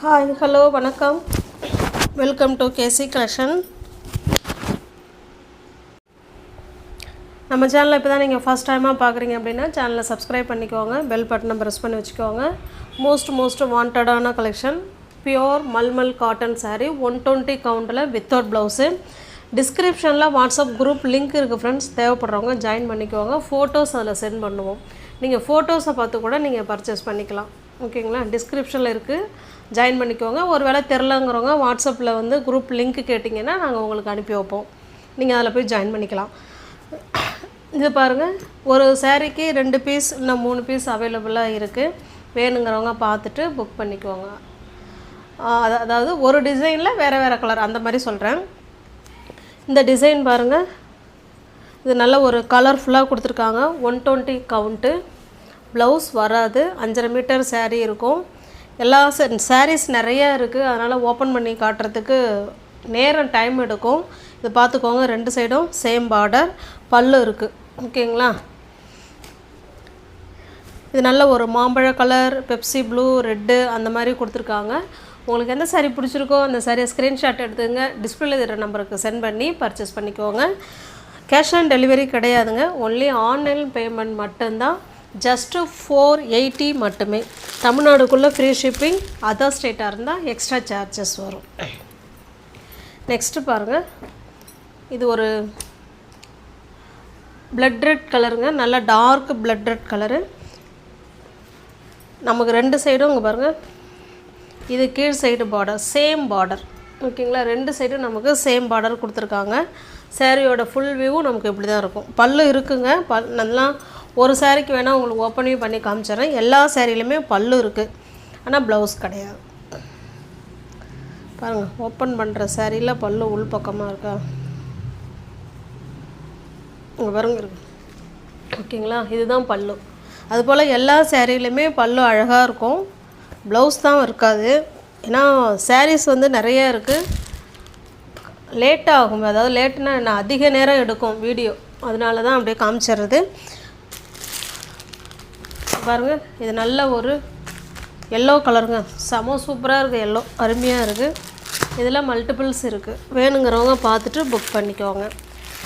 Hi hello வணக்கம், welcome to KC collection. நம்ம சேனலில் இப்போ தான் நீங்கள் ஃபஸ்ட் டைமாக பார்க்குறீங்க அப்படின்னா சேனலை சப்ஸ்கிரைப் பண்ணிக்கோங்க, பெல் பட்டனை ப்ரெஸ் பண்ணி வச்சுக்கோங்க. மோஸ்ட் வாண்டடான collection pure mulmul cotton saree 120 கவுண்டில் வித்தவுட் ப்ளவுஸு. டிஸ்கிரிப்ஷனில் வாட்ஸ்அப் குரூப் லிங்க் இருக்குது ஃப்ரெண்ட்ஸ், தேவைப்படுறவங்க ஜாயின் பண்ணிக்கோங்க. ஃபோட்டோஸ் அதில் சென்ட் பண்ணுவோம். நீங்கள் ஃபோட்டோஸை பார்த்து கூட நீங்கள் பர்ச்சேஸ் பண்ணிக்கலாம். ஓகேங்களா, டிஸ்கிரிப்ஷனில் இருக்குது, ஜாயின் பண்ணிக்கோங்க. ஒரு வேளை தெரிலங்கிறவங்க வாட்ஸ்அப்பில் வந்து குரூப் லிங்க் கேட்டிங்கன்னா நாங்கள் உங்களுக்கு அனுப்பி வைப்போம், நீங்கள் அதில் போய் ஜாயின் பண்ணிக்கலாம். இது பாருங்கள், ஒரு சாரீக்கு 2 பீஸ் இல்லை 3 பீஸ் அவைலபிளாக இருக்குது. வேணுங்கிறவங்க பார்த்துட்டு புக் பண்ணிக்குவோங்க. அதாவது ஒரு டிசைனில் வேறு கலர் அந்த மாதிரி சொல்கிறேன். இந்த டிசைன் பாருங்கள், இது நல்ல ஒரு கலர்ஃபுல்லாக கொடுத்துருக்காங்க. 120 கவுண்ட்டு, ப்ளவுஸ் வராது. 5.5 மீட்டர் சாரீ இருக்கும். எல்லா சாரீஸ் நிறையா இருக்குது, அதனால் ஓப்பன் பண்ணி காட்டுறதுக்கு டைம் எடுக்கும். இது பார்த்துக்கோங்க, 2 சைடும் சேம் பார்டர், பல்லு இருக்குது. ஓகேங்களா, இது நல்ல ஒரு மாம்பழ கலர், பெப்சி ப்ளூ, ரெட்டு அந்த மாதிரி கொடுத்துருக்காங்க. உங்களுக்கு எந்த சாரீ பிடிச்சிருக்கோ அந்த சாரியை ஸ்க்ரீன்ஷாட் எடுத்துங்க, டிஸ்பிளேல இருக்கிற நம்பருக்கு சென்ட் பண்ணி பர்ச்சேஸ் பண்ணிக்கோங்க. கேஷ் ஆன் டெலிவரி கிடையாதுங்க, ஒன்லி ஆன்லைன் பேமெண்ட் மட்டும்தான். ஜஸ்ட்டு 480 மட்டுமே. தமிழ்நாடுக்குள்ளே ஃப்ரீ ஷிப்பிங், அதர் ஸ்டேட்டாக இருந்தால் எக்ஸ்ட்ரா சார்ஜஸ் வரும். நெக்ஸ்ட்டு பாருங்கள், இது ஒரு பிளட் ரெட் கலருங்க, நல்ல டார்க் பிளட் ரெட் கலரு. நமக்கு 2 சைடும் இங்கே பாருங்கள், இது கீழ் சைடு பார்டர், சேம் பார்டர். ஓகேங்களா, 2 சைடும் நமக்கு சேம் பார்டர் கொடுத்துருக்காங்க. சாரியோட ஃபுல் வியூவும் நமக்கு இப்படி தான் இருக்கும். பல்லு இருக்குங்க, நல்லா ஒரு சாரிக்கு வேணால் உங்களுக்கு ஓப்பனையும் பண்ணி காமிச்சிட்றேன். எல்லா சாரிலையுமே பல்லு இருக்குது, ஆனால் ப்ளவுஸ் கிடையாது. பாருங்கள், ஓப்பன் பண்ணுற சாரியில் பல்லு உள் பக்கமாக இருக்கா, இங்கே பாருங்க இருக்குது. ஓகேங்களா, இதுதான் பல்லு. அதுபோல் எல்லா சாரிலையுமே பல்லு அழகாக இருக்கும், ப்ளவுஸ் தான் இருக்காது. ஏன்னா சாரீஸ் வந்து நிறையா இருக்குது, லேட்டாகும். அதாவது லேட்டுனா என்ன, அதிக நேரம் எடுக்கும் வீடியோ, அதனால தான் அப்படியே காமிச்சிடுறது. பாருங்கள், இது நல்ல ஒரு எல்லோ கலருங்க, செம சூப்பராக இருக்குது. எல்லோ அருமையாக இருக்குது. இதில் மல்டிபிள்ஸ் இருக்குது, வேணுங்கிறவங்க பார்த்துட்டு புக் பண்ணிக்கோங்க.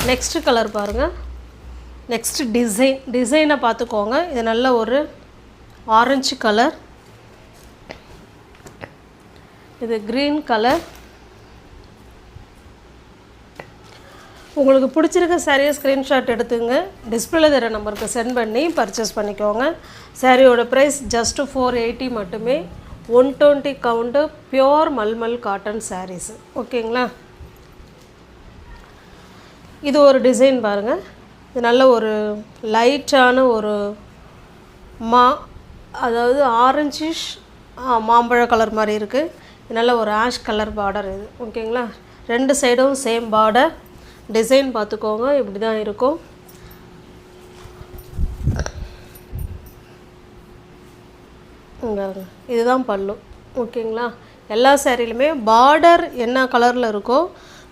நெக்ஸ்ட்டு கலர் பாருங்கள், நெக்ஸ்ட்டு டிசைனை பார்த்துக்கோங்க. இது நல்ல ஒரு ஆரஞ்சு கலர், இது க்ரீன் கலர். உங்களுக்கு பிடிச்சிருக்க சாரியை ஸ்க்ரீன்ஷாட் எடுத்துங்க, டிஸ்பிளேல தர நம்பருக்கு சென்ட் பண்ணி பர்ச்சேஸ் பண்ணிக்கோங்க. சாரியோட ப்ரைஸ் ஜஸ்ட்டு 480 மட்டுமே. 120 count, pure mulmul cotton saris. ஓகேங்களா, இது ஒரு டிசைன் பாருங்கள். இது நல்ல ஒரு லைட்டான ஒரு அதாவது ஆரஞ்சிஷ் மாம்பழ கலர் மாதிரி இருக்குது. இது நல்ல ஒரு ஆஷ் கலர் பார்டர் இது. ஓகேங்களா, 2 சைடும் சேம் பார்டர். டிசைன் பார்த்துக்கோங்க, இப்படி தான் இருக்கும். இதுதான் பல்லு. ஓகேங்களா, எல்லா சாரிலுமே பார்டர் என்ன கலரில் இருக்கோ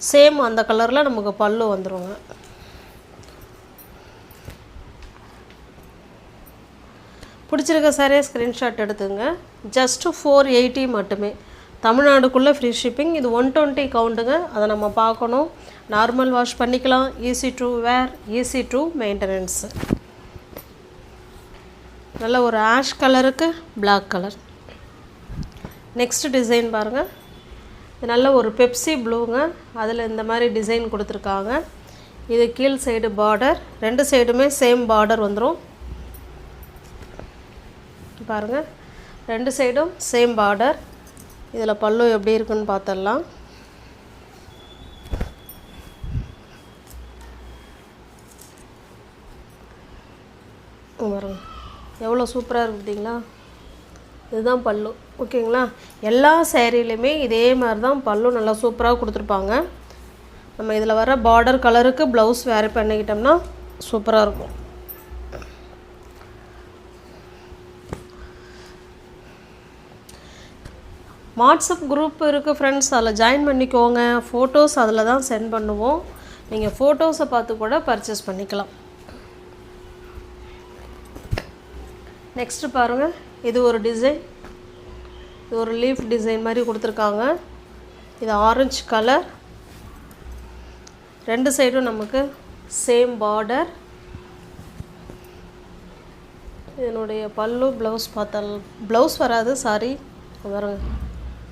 சேம் அந்த கலரில் நமக்கு பல்லு வந்துடுங்க. பிடிச்சிருக்க சாரியை ஸ்க்ரீன்ஷாட் எடுத்துங்க. ஜஸ்ட்டு 480 மட்டுமே. தமிழ்நாடுக்குள்ளே ஃப்ரீ ஷிப்பிங். இது 120 கவுண்ட்டுங்க, அதை நம்ம பார்க்கணும். நார்மல் வாஷ் பண்ணிக்கலாம், easy to wear, easy to maintenance. நல்ல ஒரு ஆஷ் கலருக்கு பிளாக் கலர். நெக்ஸ்ட் டிசைன் பாருங்கள், இது நல்ல ஒரு பெப்சி ப்ளூங்க, அதில் இந்த மாதிரி டிசைன் கொடுத்துருக்காங்க. இது கீழ் சைடு பார்டர், 2 சைடுமே சேம் பார்டர் வந்துடும். பாருங்கள், 2 சைடும் சேம் பார்டர். இதில் பல்லு எப்படி இருக்குன்னு பார்த்துடலாம். பாருங்க, எவ்வளோ சூப்பராக இருக்குதுங்களா. இதுதான் பல்லு. ஓகேங்களா, எல்லா சேரீலையுமே இதே மாதிரி தான் பல்லு நல்லா சூப்பராக கொடுத்துருப்பாங்க. நம்ம இதில் வர பார்டர் கலருக்கு ப்ளவுஸ் வேறு பண்ணிக்கிட்டோம்னா சூப்பராக இருக்கும். வாட்ஸ்அப் குரூப் இருக்குது ஃப்ரெண்ட்ஸ், அதில் ஜாயின் பண்ணிக்கோங்க. ஃபோட்டோஸ் அதில் தான் சென்ட் பண்ணுவோம், நீங்கள் ஃபோட்டோஸை பார்த்து கூட பர்ச்சேஸ் பண்ணிக்கலாம். நெக்ஸ்ட்டு பாருங்கள், இது ஒரு டிசைன். இது ஒரு லீஃப் டிசைன் மாதிரி கொடுத்துருக்காங்க. இது ஆரஞ்சு கலர். ரெண்டு சைடும் நமக்கு சேம் பார்டர். இதனுடைய பல்லு ப்ளவுஸ் பார்த்தால் ப்ளவுஸ் வராது, சாரி பாருங்க.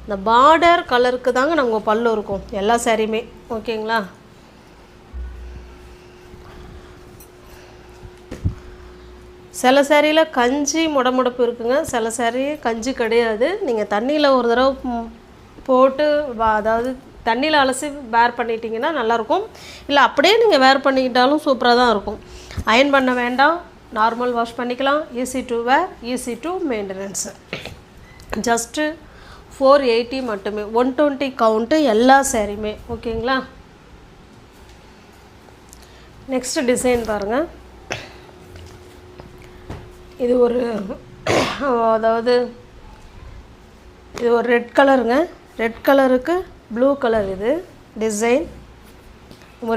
இந்த பார்டர் கலருக்கு தாங்க நம்ம பல்லு இருக்கும் எல்லா சாரியுமே. ஓகேங்களா? சில சாரியில் கஞ்சி முடமுடப்பு இருக்குங்க, சில சாரி கஞ்சி கிடையாது. நீங்கள் தண்ணியில் ஒரு தடவை போட்டு அதாவது தண்ணியில் அலசி வேர் பண்ணிட்டீங்கன்னா நல்லாயிருக்கும். இல்லை அப்படியே நீங்கள் வேர் பண்ணிக்கிட்டாலும் சூப்பராக தான் இருக்கும். அயன் பண்ண வேண்டாம், நார்மல் வாஷ் பண்ணிக்கலாம். Easy to wear, easy to maintenance. Just 480 மட்டுமே. 120 கவுண்ட்டு எல்லா சாரியுமே. ஓகேங்களா? நெக்ஸ்ட் டிசைன் பாருங்கள். இது ஒரு அதாவது இது ஒரு ரெட் கலருங்க. ரெட் கலருக்கு ப்ளூ கலர் இது டிசைன்.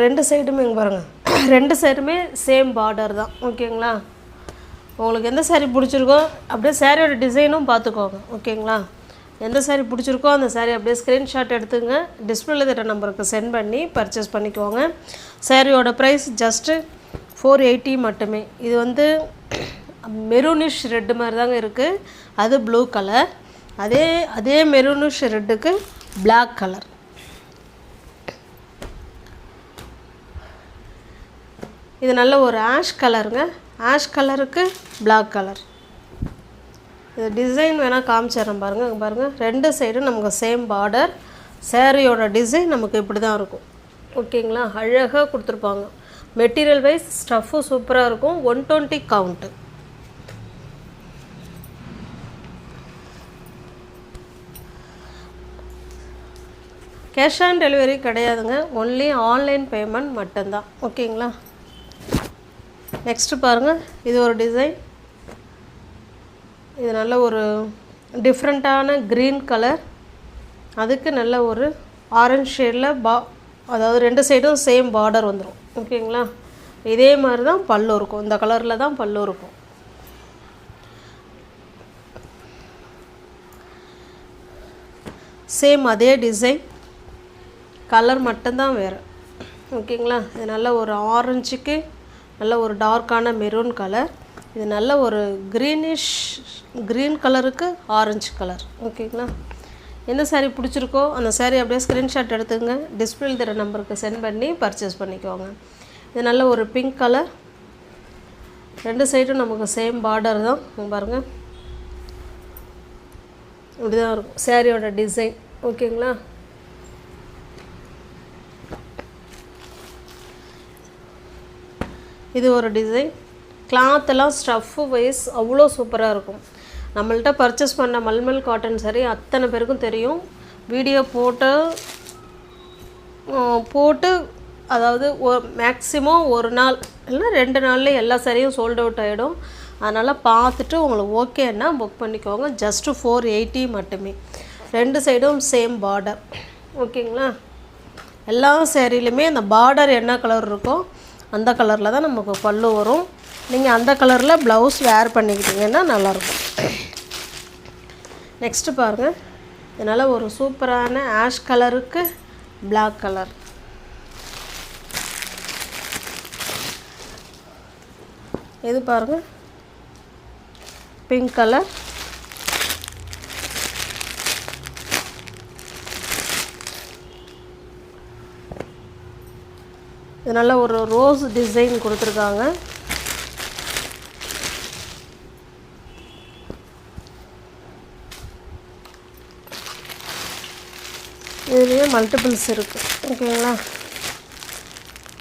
ரெண்டு சைடுமே இங்கே பாருங்கள், ரெண்டு சைடுமே சேம் பார்டர் தான். ஓகேங்களா? உங்களுக்கு எந்த சாரீ பிடிச்சிருக்கோ அப்படியே சாரியோட டிசைனும் பார்த்துக்கோங்க. ஓகேங்களா? எந்த சாரீ பிடிச்சிருக்கோ அந்த சாரீ அப்படியே ஸ்க்ரீன்ஷாட் எடுத்துங்க, டிஸ்பிளேல தர நம்பருக்கு சென்ட் பண்ணி பர்ச்சேஸ் பண்ணிக்கோங்க. சாரியோட ப்ரைஸ் ஜஸ்ட்டு 480 மட்டுமே. இது வந்து மெரூனிஷ் ரெட்டு மாதிரி தாங்க இருக்குது. அது ப்ளூ கலர். அதே மெரூனிஷ் ரெட்டுக்கு பிளாக் கலர். இது நல்ல ஒரு ஆஷ் கலருங்க. ஆஷ் கலருக்கு பிளாக் கலர். இது டிசைன் வேணால் காமிச்சிட்றேன் பாருங்கள். இங்கே பாருங்கள், ரெண்டு சைடும் நமக்கு சேம் பார்டர். சேரீயோட டிசைன் நமக்கு இப்படி தான் இருக்கும். ஓகேங்களா? அழகாக கொடுத்துருப்பாங்க. மெட்டீரியல் வைஸ் ஸ்டஃப்பும் சூப்பராக இருக்கும். 120 கவுண்ட்டு. கேஷ் ஆன் டெலிவரி கிடையாதுங்க, ஒன்லி ஆன்லைன் பேமெண்ட் மட்டும்தான். ஓகேங்களா? நெக்ஸ்ட்டு பாருங்கள், இது ஒரு டிசைன். இது நல்ல ஒரு டிஃப்ரெண்ட்டான க்ரீன் கலர். அதுக்கு நல்ல ஒரு ஆரஞ்சு ஷேடில் அதாவது ரெண்டு சைடும் சேம் பார்டர் வந்துடும். ஓகேங்களா? இதே மாதிரி தான் பல்லு இருக்கும். இந்த கலரில் தான் பல்லு இருக்கும். சேம் அதே டிசைன், கலர் மட்டும்தான் வேறு. ஓகேங்களா? இது நல்ல ஒரு ஆரஞ்சுக்கு நல்ல ஒரு டார்க்கான மெரூன் கலர். இது நல்ல ஒரு க்ரீன் கலருக்கு ஆரஞ்சு கலர். ஓகேங்களா? எந்த சாரீ பிடிச்சிருக்கோ அந்த சாரீ அப்படியே ஸ்க்ரீன்ஷாட் எடுத்துங்க, டிஸ்பிளேல தர நம்பருக்கு சென்ட் பண்ணி பர்ச்சேஸ் பண்ணிக்கோங்க. இது நல்ல ஒரு பிங்க் கலர். ரெண்டு சைடும் நமக்கு சேம் பார்டர் தான். பாருங்கள், இப்படி தான் இருக்கும் சாரியோட டிசைன். ஓகேங்களா? இது ஒரு டிசைன். கிளாத்தெல்லாம் ஸ்டஃப்பு வைஸ் அவ்வளோ சூப்பராக இருக்கும். நம்மள்கிட்ட பர்ச்சேஸ் பண்ண மல்மல் காட்டன் சாரி அத்தனை பேருக்கும் தெரியும். வீடியோ போட்டு அதாவது மேக்ஸிமம் ஒரு நாள் இல்லை 2 நாள்லேயே எல்லா சாரியும் சோல்ட் அவுட் ஆகிடும். அதனால் பார்த்துட்டு உங்களுக்கு ஓகேன்னா புக் பண்ணிக்கோங்க. ஜஸ்ட்டு 480 மட்டுமே. ரெண்டு சைடும் சேம் பார்டர். ஓகேங்களா? எல்லா சாரிலையுமே அந்த பார்டர் என்ன கலர் இருக்கோ அந்த கலரில் தான் நமக்கு பல்லு வரும். நீங்கள் அந்த கலரில் ப்ளவுஸ் வேர் பண்ணிக்கிட்டிங்கன்னா நல்லாயிருக்கும். நெக்ஸ்ட்டு பாருங்கள், இதனால் ஒரு சூப்பரான ஆஷ் கலருக்கு பிளாக் கலர். இது பாருங்கள், பிங்க் கலர். இது நல்ல ஒரு ரோஸ் டிசைன் கொடுத்துருக்காங்க. இதுலேயே மல்டிபிள்ஸ் இருக்குது. ஓகேங்களா?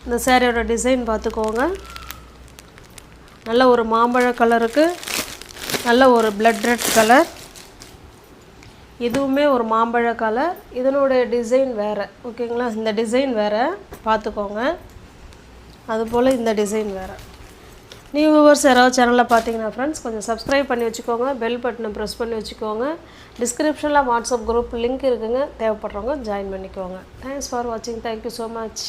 இந்த சாரியோட டிசைன் பார்த்துக்கோங்க. நல்ல ஒரு மாம்பழ கலருக்கு நல்ல ஒரு பிளட் ரெட் கலர். இதுவுமே ஒரு மாம்பழ கலர். இதனுடைய டிசைன் வேறு. ஓகேங்களா? இந்த டிசைன் வேறு பார்த்துக்கோங்க. அதுபோல் இந்த டிசைன் வேறு. நியூ வியூவர்ஸ் யாராவது சேனலில் பார்த்தீங்கன்னா ஃப்ரெண்ட்ஸ் கொஞ்சம் சப்ஸ்கிரைப் பண்ணி வச்சுக்கோங்க, பெல் பட்டனை ப்ரெஸ் பண்ணி வச்சுக்கோங்க. டிஸ்கிரிப்ஷனில் வாட்ஸ்அப் குரூப் லிங்க் இருக்குங்க, தேவைப்படுறவங்க ஜாயின் பண்ணிக்கோங்க. தேங்க்ஸ் ஃபார் வாட்சிங். Thank you so much.